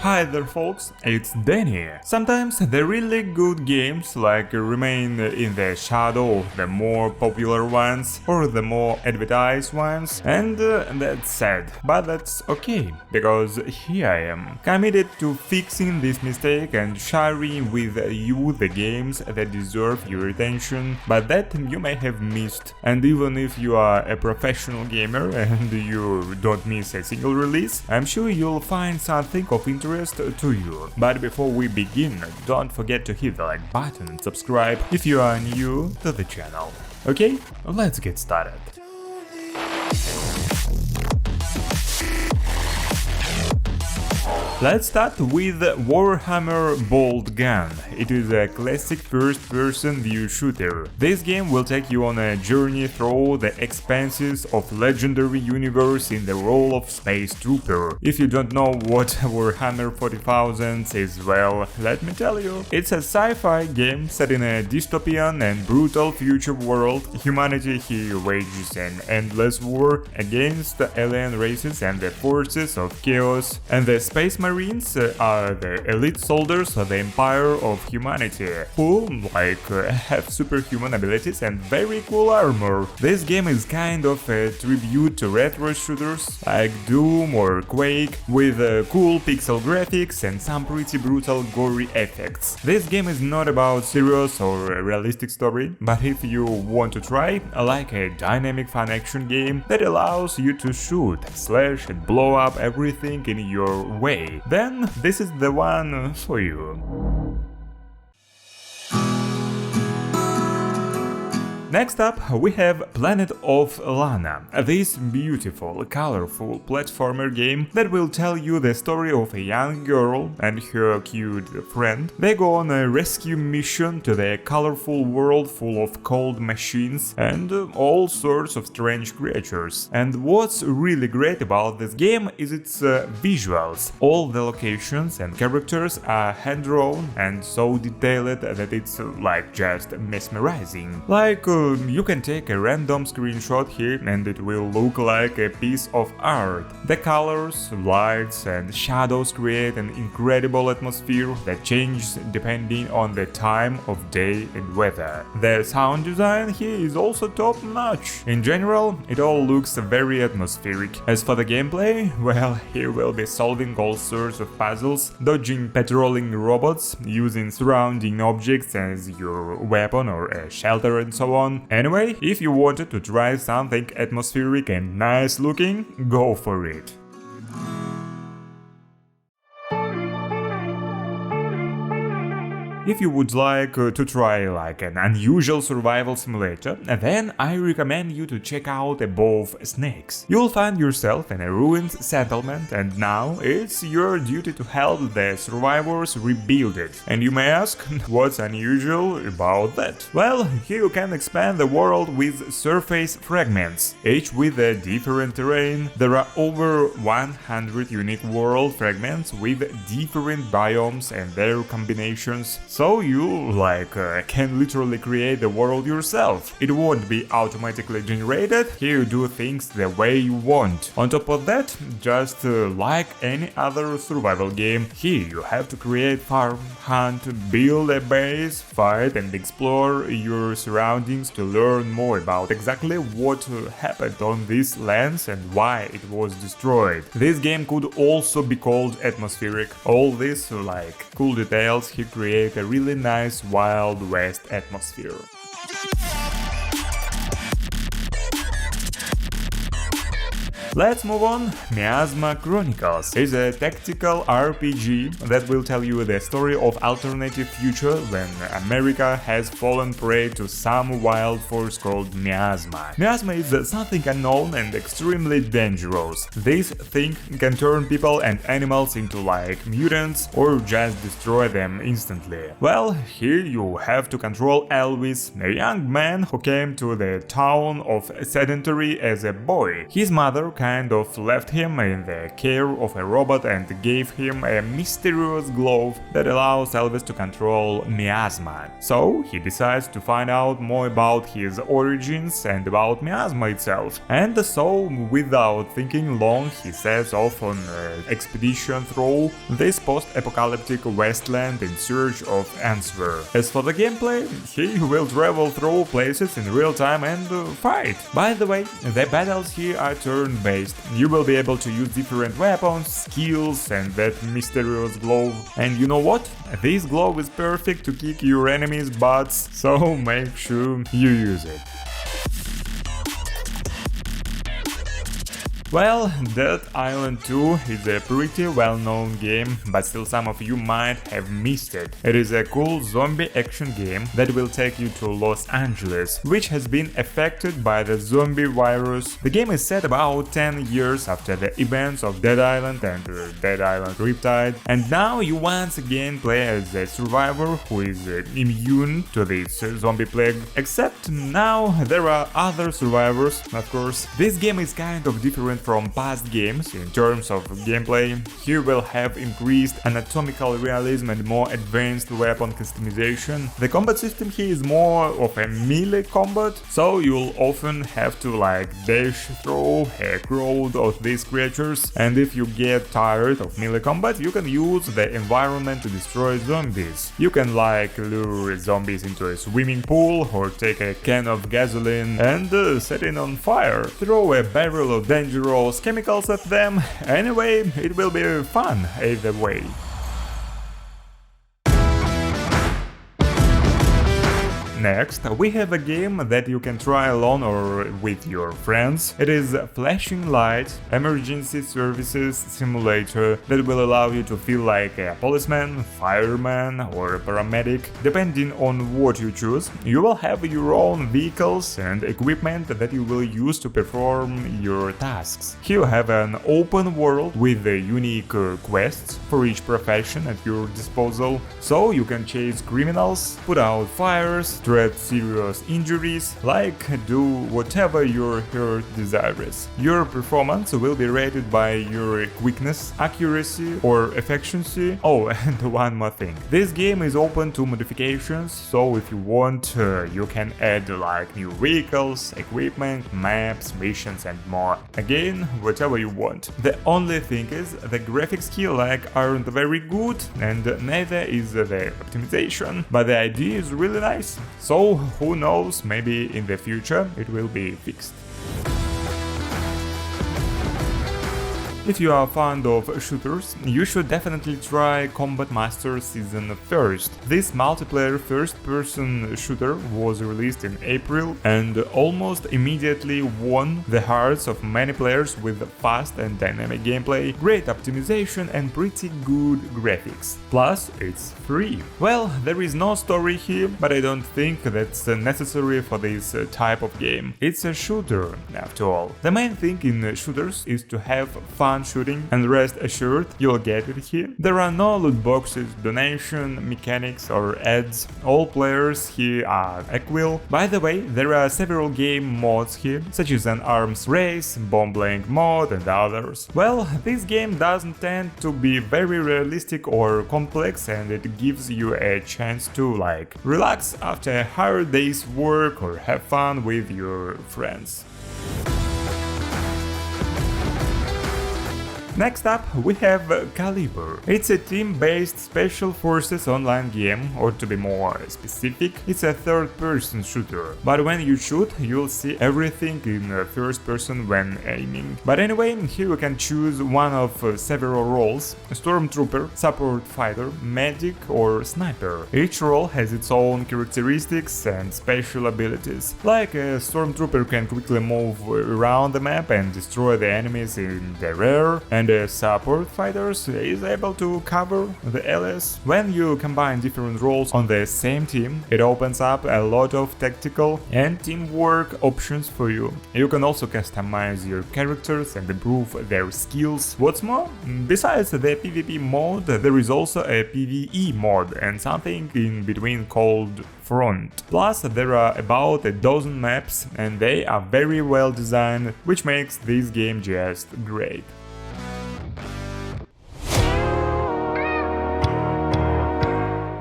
Hi there folks, it's Deni. Sometimes the really good games remain in the shadow of the more popular ones or the more advertised ones, and that's sad, but that's okay, because here I am, committed to fixing this mistake and sharing with you the games that deserve your attention, but that you may have missed. And even if you are a professional gamer and you don't miss a single release, I'm sure you'll find something of interest to you. But before we begin, don't forget to hit the like button and subscribe if you are new to the channel. Okay, let's get started. Let's start with Warhammer Boltgun. It is a classic first-person view shooter. This game will take you on a journey through the expanses of legendary universe in the role of space trooper. If you don't know what Warhammer 40,000 is, well, let me tell you. It's a sci-fi game set in a dystopian and brutal future world. Humanity here wages an endless war against the alien races and the forces of chaos, and the Space Marines are the elite soldiers of the Empire of Humanity, who have superhuman abilities and very cool armor. This game is kind of a tribute to retro shooters like Doom or Quake, with cool pixel graphics and some pretty brutal gory effects. This game is not about serious or a realistic story, but if you want to try a dynamic fun action game that allows you to shoot, slash and blow up everything in your way, then this is the one for you. Next up, we have Planet of Lana, this beautiful, colorful platformer game that will tell you the story of a young girl and her cute friend. They go on a rescue mission to the colorful world full of cold machines and all sorts of strange creatures. And what's really great about this game is its visuals. All the locations and characters are hand-drawn and so detailed that it's just mesmerizing. You can take a random screenshot here and it will look like a piece of art. The colors, lights and shadows create an incredible atmosphere that changes depending on the time of day and weather. The sound design here is also top-notch. In general, it all looks very atmospheric. As for the gameplay, well, here we'll be solving all sorts of puzzles, dodging patrolling robots, using surrounding objects as your weapon or a shelter and so on. Anyway, if you wanted to try something atmospheric and nice looking, go for it. If you would like to try an unusual survival simulator, then I recommend you to check out Above Snakes. You'll find yourself in a ruined settlement and now it's your duty to help the survivors rebuild it. And you may ask, what's unusual about that? Well, here you can expand the world with surface fragments, each with a different terrain. There are over 100 unique world fragments with different biomes and their combinations. So you can literally create the world yourself. It won't be automatically generated, here you do things the way you want. On top of that, just like any other survival game, here you have to create farm, hunt, build a base, fight and explore your surroundings to learn more about exactly what happened on these lands and why it was destroyed. This game could also be called atmospheric. All these cool details here create a really nice Wild West atmosphere. Let's move on. Miasma Chronicles is a tactical RPG that will tell you the story of alternative future when America has fallen prey to some wild force called Miasma. Miasma is something unknown and extremely dangerous. This thing can turn people and animals into mutants or just destroy them instantly. Well, here you have to control Elvis, a young man who came to the town of Sedentary as a boy. His mother kind of left him in the care of a robot and gave him a mysterious glove that allows Elvis to control Miasma. So he decides to find out more about his origins and about Miasma itself. And so, without thinking long, he sets off on an expedition through this post-apocalyptic wasteland in search of answer. As for the gameplay, he will travel through places in real time and fight. By the way, the battles here are turn-based. You will be able to use different weapons, skills and that mysterious glove. And you know what? This glove is perfect to kick your enemies' butts, so make sure you use it. Well, Dead Island 2 is a pretty well-known game, but still some of you might have missed it. It is a cool zombie action game that will take you to Los Angeles, which has been affected by the zombie virus. The game is set about 10 years after the events of Dead Island and Dead Island Riptide, and now you once again play as a survivor who is immune to this zombie plague, except now there are other survivors, of course. This game is kind of different from past games in terms of gameplay. Here will have increased anatomical realism and more advanced weapon customization. The combat system here is more of a melee combat, so you'll often have to dash through a crowd of these creatures, and if you get tired of melee combat, you can use the environment to destroy zombies. You can lure zombies into a swimming pool or take a can of gasoline and set it on fire. Throw a barrel of dangerous chemicals at them. Anyway, it will be fun either way. Next, we have a game that you can try alone or with your friends. It is Flashing Light Emergency Services Simulator that will allow you to feel like a policeman, fireman or a paramedic. Depending on what you choose, you will have your own vehicles and equipment that you will use to perform your tasks. Here you have an open world with unique quests for each profession at your disposal, so you can chase criminals, put out fires, treat serious injuries, do whatever your heart desires. Your performance will be rated by your quickness, accuracy or efficiency. Oh, and one more thing. This game is open to modifications, so if you want, you can add new vehicles, equipment, maps, missions and more. Again, whatever you want. The only thing is, the graphics here aren't very good and neither is the optimization, but the idea is really nice. So who knows, maybe in the future it will be fixed. If you are fond of shooters, you should definitely try Combat Master Season 1st. This multiplayer first-person shooter was released in April and almost immediately won the hearts of many players with fast and dynamic gameplay, great optimization and pretty good graphics. Plus, it's free. Well, there is no story here, but I don't think that's necessary for this type of game. It's a shooter, after all. The main thing in shooters is to have fun shooting, and rest assured you'll get it here. There are no loot boxes, donation, mechanics or ads. All players here are equal. By the way, there are several game modes here, such as an arms race, bomb laying mode and others. Well, this game doesn't tend to be very realistic or complex, and it gives you a chance to relax after a hard day's work or have fun with your friends. Next up, we have Caliber. It's a team-based special forces online game, or to be more specific, it's a third-person shooter. But when you shoot, you'll see everything in first person when aiming. But anyway, here you can choose one of several roles: stormtrooper, support fighter, medic or sniper. Each role has its own characteristics and special abilities. Like a stormtrooper can quickly move around the map and destroy the enemies in the rear, and and the support fighters is able to cover the allies. When you combine different roles on the same team, it opens up a lot of tactical and teamwork options for you. You can also customize your characters and improve their skills. What's more, besides the PvP mode, there is also a PvE mode and something in between called Front. Plus, there are about a dozen maps and they are very well designed, which makes this game just great.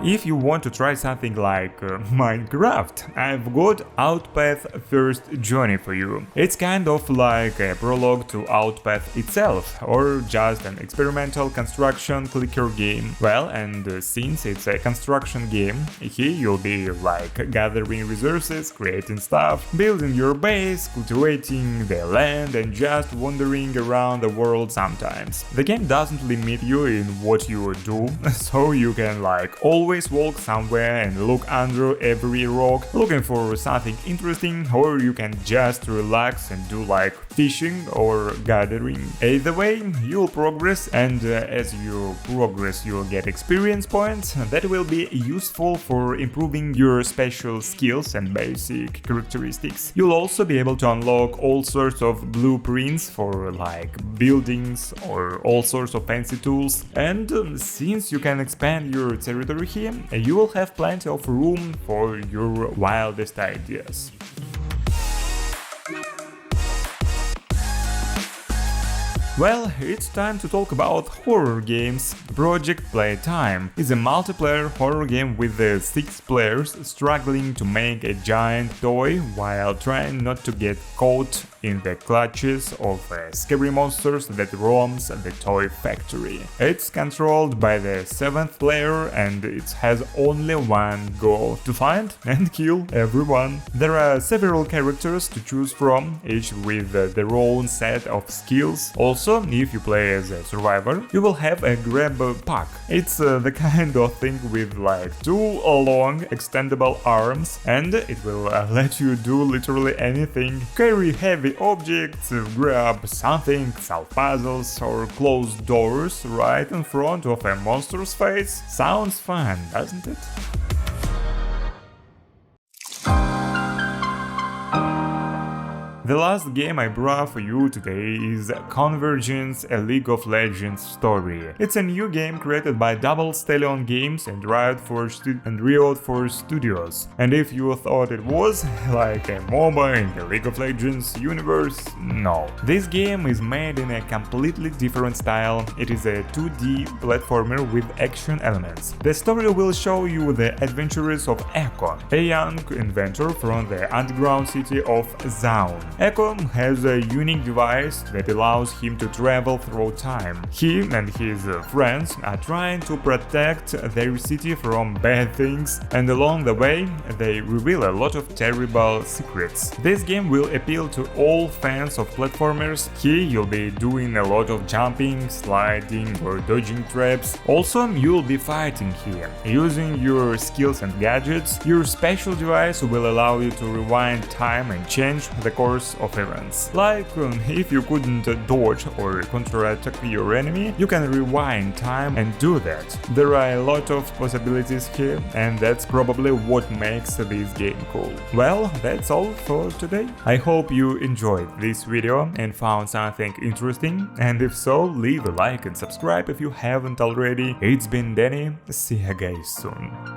If you want to try something like Minecraft, I've got Outpath First Journey for you. It's kind of like a prologue to Outpath itself, or just an experimental construction clicker game. Well, and since it's a construction game, here you'll be like gathering resources, creating stuff, building your base, cultivating the land and just wandering around the world sometimes. The game doesn't limit you in what you do, so you can like always walk somewhere and look under every rock looking for something interesting, or you can just relax and do like fishing or gathering. Either way, you'll progress, and as you progress you'll get experience points that will be useful for improving your special skills and basic characteristics. You'll also be able to unlock all sorts of blueprints for like buildings or all sorts of fancy tools, and since you can expand your territory here, you will have plenty of room for your wildest ideas. Well, it's time to talk about horror games. Project Playtime is a multiplayer horror game with 6 players struggling to make a giant toy while trying not to get caught in the clutches of scary monsters that roams the toy factory. It's controlled by the 7th player and it has only one goal: to find and kill everyone. There are several characters to choose from, each with their own set of skills. Also, if you play as a survivor, you will have a grab pack. It's the kind of thing with like 2 long extendable arms, and it will let you do literally anything: carry heavy objects, grab something, solve puzzles, or close doors right in front of a monster's face. Sounds fun, doesn't it? The last game I brought for you today is CONVERGENCE, a League of Legends story. It's a new game created by Double Stallion Games and Riot Forge Studios. And if you thought it was like a MOBA in the League of Legends universe, no. This game is made in a completely different style. It is a 2D platformer with action elements. The story will show you the adventures of Echo, a young inventor from the underground city of Zaun. Echo has a unique device that allows him to travel through time. He and his friends are trying to protect their city from bad things, and along the way they reveal a lot of terrible secrets. This game will appeal to all fans of platformers. Here you'll be doing a lot of jumping, sliding or dodging traps. Also, you'll be fighting here. Using your skills and gadgets, your special device will allow you to rewind time and change the course of events. Like if you couldn't dodge or counterattack your enemy, you can rewind time and do that. There are a lot of possibilities here, and that's probably what makes this game cool. Well, that's all for today. I hope you enjoyed this video and found something interesting, and if so, leave a like and subscribe if you haven't already. It's been Deni, see you guys soon.